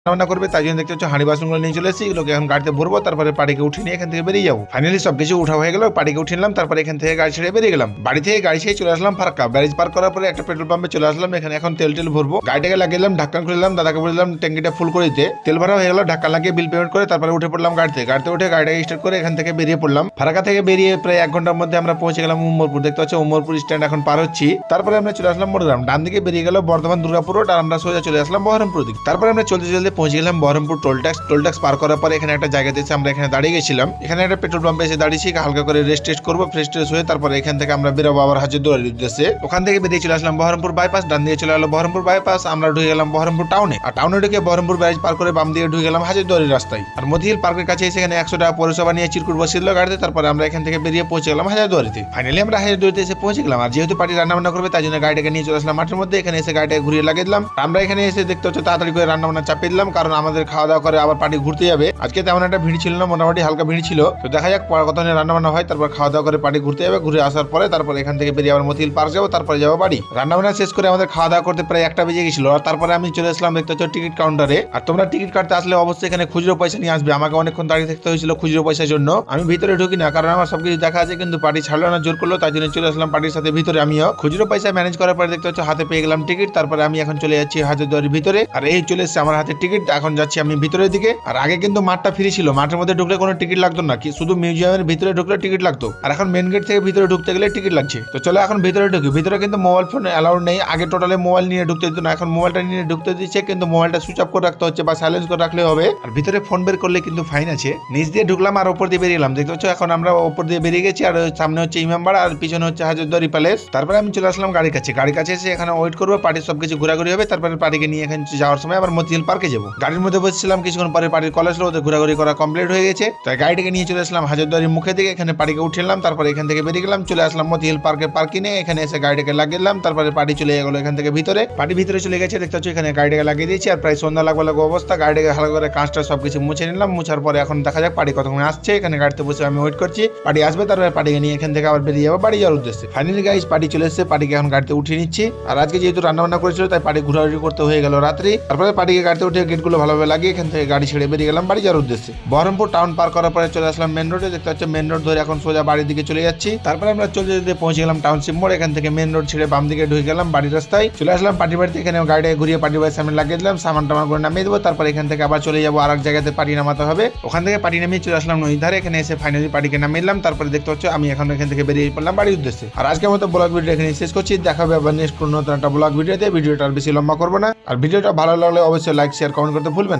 রান্না করবে, তাই জন্য দেখতে হচ্ছে হাঁড়ি বাসনগুলো নিয়ে চলে এসেছি, এগুলোকে এখন গাড়িতে ভরবো, তারপরে পাটিকে উঠিয়ে নিয়ে এখান থেকে বেরিয়ে যাবো। ফাইনালি সবকিছু উঠা হয়ে গেল, পাটিকে উঠিয়ে নিলাম, তারপরে এখান থেকে গাড়ি ছেড়ে বেরিয়ে গেলাম। বাড়ি থেকে গাড়ি ছেড়ে চলে আসলাম ফারাক্কা। ব্যারেজ পার করার পরে একটা পেট্রোল পাম্পে চলে আসলাম, এখানে এখন তেল ভরবো। গাড়িটাকে লাগিয়ে দিলাম, ঢাক্কান খুলে দিলাম, দাদাকে বললাম ট্যাঙ্কিটা ফুল করে দিতে। তেল ভরা হয়ে গেল, ঢাক্কান লাগিয়ে বিল পেমেন্ট করে তারপরে উঠে পড়লাম গাড়িতে উঠে গাড়িটাকে স্টার্ট করে এখান থেকে বেরিয়ে পড়লাম। ফারাক্কা থেকে বেরিয়ে প্রায় 1 ঘন্টার মধ্যে আমরা পৌঁছে গেলাম উমরপুর। দেখতে পাচ্ছি উমরপুর স্ট্যান্ড এখন পার হচ্ছি। তারপরে আমরা চলে আসলাম মোড়গ্রাম। ডান দিকে বেরিয়ে গেল বর্ধমান দুর্গাপুর রোড, আর আমরা সোজা চলে আসলাম বহরমপুর দিক। তারপরে আমরা চলতে পৌঁছে গেলাম বহরমপুর টোল ট্যাক্স পার করার পরে এখানে একটা জায়গাতে এসে আমরা এখানে দাঁড়িয়ে গেছিলাম। এখানে একটা পেট্রোল পাম্পে এসে দাঁড়িয়েছি, হালকা করে রেস্ট করবো, ফ্রেশ হয়ে তারপরে এখান থেকে আমরা বেরোবো আবার হাজারদুয়ারির উদ্দেশ্যে। ওখান থেকে বেরিয়ে চলে আসলাম বহরমপুর বাইপাস। ডান দিয়ে চলে গেল বহরমপুর বাইপাস, আমরা ঢুকে গেলাম বহরমপুর টাউনে। আর টাউনে ঢুকে বহরমপুর ব্যারেজ পার করে বাম দিয়ে ঢুকে গেলাম হাজারদুয়ারির রাস্তায়। আর মতিহিল পার্কের কাছে এসে এখানে 100 টাকা পৌরসভা নিয়ে চিরকুট বসিয়ে দিল গাড়িতে। তারপরে আমরা এখান থেকে বেরিয়ে পৌঁছে গেলাম হাজারদুয়ারিতে। ফাইনালি আমরা হাজারদুয়ারিতে এসে পৌঁছে গেলাম। আর যেহেতু পার্টি রান্না করবে তাই জন্য গাড়িটাকে নিয়ে চলে আসলাম মাঠের মধ্যে। এখানে এসে গাড়িটাকে ঘুরিয়ে লাগিয়ে দিলাম। আমরা এখানে এসে দেখতে হচ্ছে তাড়াতাড়ি করে রান্না চাপিয়ে দিলাম, কারণ আমাদের খাওয়া দাওয়া করে আবার পার্টি ঘুরতে যাবে। আজকে তেমন একটা ভিড় ছিল না, মোটামুটি হালকা ভিড় ছিল। তো দেখা যাক কতক্ষণে রান্না হয়, তারপর খাওয়া দাওয়া করে পার্টি ঘুরতে যাবে। ঘুরে আসার পরে তারপর এখান থেকে বেরিয়ে আবার মতিহিল পার্ক যাবো, তারপরে যাবো বাড়ি। রান্না শেষ করে আমাদের খাওয়া দাওয়া করতে প্রায় 1টা বেজে গেছিল। আর তারপরে আমি চলে আসলাম দেখতে হচ্ছে টিকিট কাউন্টারে। আর তোমরা টিকিট কাটতে আসলে অবশ্যই এখানে খুচরো পয়সা নিয়ে আসবে। আমাকে অনেকক্ষণ দাঁড়িয়ে থাকতে হয়েছিল খুচরো পয়সার জন্য। আমি ভিতরে ঢুকি না, কারণ আমার সবকিছু দেখা আছে, কিন্তু পার্টি ছাড়লো না, জোর করলো, তাই জন্য চলে আসলাম পার্টির সাথে ভিতরে। আমিও খুচরো পয়সা ম্যানেজ করার পরে দেখতে হচ্ছে হাতে পেয়ে গেলাম টিকিট। তারপরে আমি এখন চলে যাচ্ছি হাজারদুয়ারির ভিতরে। আর এই চলে এসেছে আমার হাতে টিকিট, এখন যাচ্ছি আমি ভিতরের দিকে। আর আগে কিন্তু মাঠটা ফ্রি ছিল, মাঠের মধ্যে ঢুকলে কোনো টিকিট লাগতো না, শুধু মিউজিয়ামের ভিতরে ঢুকলে টিকিট লাগতো। আর এখন মেন গেট থেকে ভিতরে ঢুকতে গেলে টিকিট লাগছে। তো চলো এখন ভিতরে ঢুকি। ভিতরে কিন্তু মোবাইল ফোন অ্যালাউড নেই। আগে টোটালে মোবাইল নিয়ে ঢুকতে দিত না, এখন মোবাইলটা নিয়ে ঢুকতে দিচ্ছে, কিন্তু মোবাইলটা সুইচ অফ করে রাখতে হচ্ছে বা সাইলেন্স করে রাখলে হবে। আর ভিতরে ফোন বের করলে কিন্তু ফাইন আছে। নিচ দিয়ে ঢুকলাম আর ওপর দিয়ে বেরিয়ে গেলাম। দেখতে হচ্ছে এখন আমরা ওপর দিয়ে বেরিয়ে গেছি। আর সামনে হচ্ছে ইমামবাড়া, আর পিছনে হচ্ছে হাজারদুয়ারি প্যালেস। তারপরে আমি চলে আসলাম গাড়ির কাছে এসে এখানে ওয়েট করবো, পার্টির সবকিছু ঘোরাঘুরি হবে। তারপরে পার্টিকে নিয়ে এখানে যাওয়ার সময় আবার মতিহিল পার্কে যাবো। গাড়ির মধ্যে বসেছিলাম, কিছুক্ষণ পরে পার্টির কলেজ ওদের ঘোরাঘুরি করা কমপ্লিট হয়ে গেছে। তাই গাড়িটাকে নিয়ে চলে আসলাম হাজারদুয়ারির মুখে দিকে। এখানে পার্টিকে উঠে নিলাম, তারপরে এখান থেকে বেরিয়ে গেলাম, চলে আসলাম মতিহিল পার্কের পার্কিংয়ে। এখানে এসে গাড়িটাকে লাগিয়ে দিলাম, তারপরে পার্টি চলে গেল এখান থেকে ভিতরে। পার্টি ভিতরে চলে গেছে, দেখতে হচ্ছে এখানে গাড়িটাকে লাগিয়ে দিয়েছি। আর প্রায় সন্ধ্যা লাগবে অবস্থা। গাড়িটাকে হালকা করে কাঁচটা সবকিছু মুছে নিলাম। মুছার পরে এখন দেখা যাক পার্টি কতক্ষণ আসছে। এখানে গাড়িতে বসে আমি ওয়েট করছি, পার্টি আসবে, তারপরে পার্টিকে নিয়ে এখান থেকে আবার বেরিয়ে যাবো বাড়ি যাওয়ার উদ্দেশ্যে। ফাইনালি গাইস পার্টি চলে এসেছে, পার্টিকে এখন গাড়িতে উঠিয়ে নিচ্ছি। আর আজকে যেহেতু রান্না করেছিল তাই পার্টি ঘোরাঘুরি করতে হয়ে গেল রাত্রি। তারপরে পার্টিকে গাড়িতে উঠে গেটগুলো ভালোভাবে লাগিয়ে এখান থেকে গাড়ি ছেড়ে বেরিয়ে গেলাম বাড়ি যাওয়ার উদ্দেশ্যে। বহরমপুর টাউন পার করার পরে চলে আসলাম মেন রোডে। দেখতে হচ্ছে মেন রোড ধরে এখন সোজা বাড়ির দিকে চলে যাচ্ছি। তারপরে আমরা চলতে পৌঁছে গেলাম টাউনশিপ মোড়। এখান থেকে মেন রোড ছেড়ে বাম দিকে ঢুকে গেলাম বাড়ির রাস্তায়। চলে আসলাম পার্টি বাড়িতে। এখানে গাড়িটাকে ঘুরিয়ে পার্টি বাড়ির সামনে লাগিয়ে দিলাম, সামান টামান করে নামিয়ে দেবো। তারপর এখান থেকে আবার চলে যাবো আর এক জায়গাতে পার্টি নামাতে হবে। ওখান থেকে পার্টি নামিয়ে চলে আসলাম নদীর ধারে। এখানে এসে ফাইনালি পার্টিকে নামিয়ে দিলাম। তারপরে দেখতে হচ্ছে আমি এখন এখান থেকে বেরিয়ে পড়লাম বাড়ির উদ্দেশ্যে। আর আজকের মতো ব্লগ ভিডিও এখানে শেষ করছি। দেখা হবে আবার নেক্সট কোনো নতুন একটা ব্লগ ভিডিওতে। ভিডিওটা আর বেশি লম্বা করবো না। আর ভিডিওটা ভালো লাগলে অবশ্যই লাইক শেয়ার কমেন্ট করতে ভুলবেন।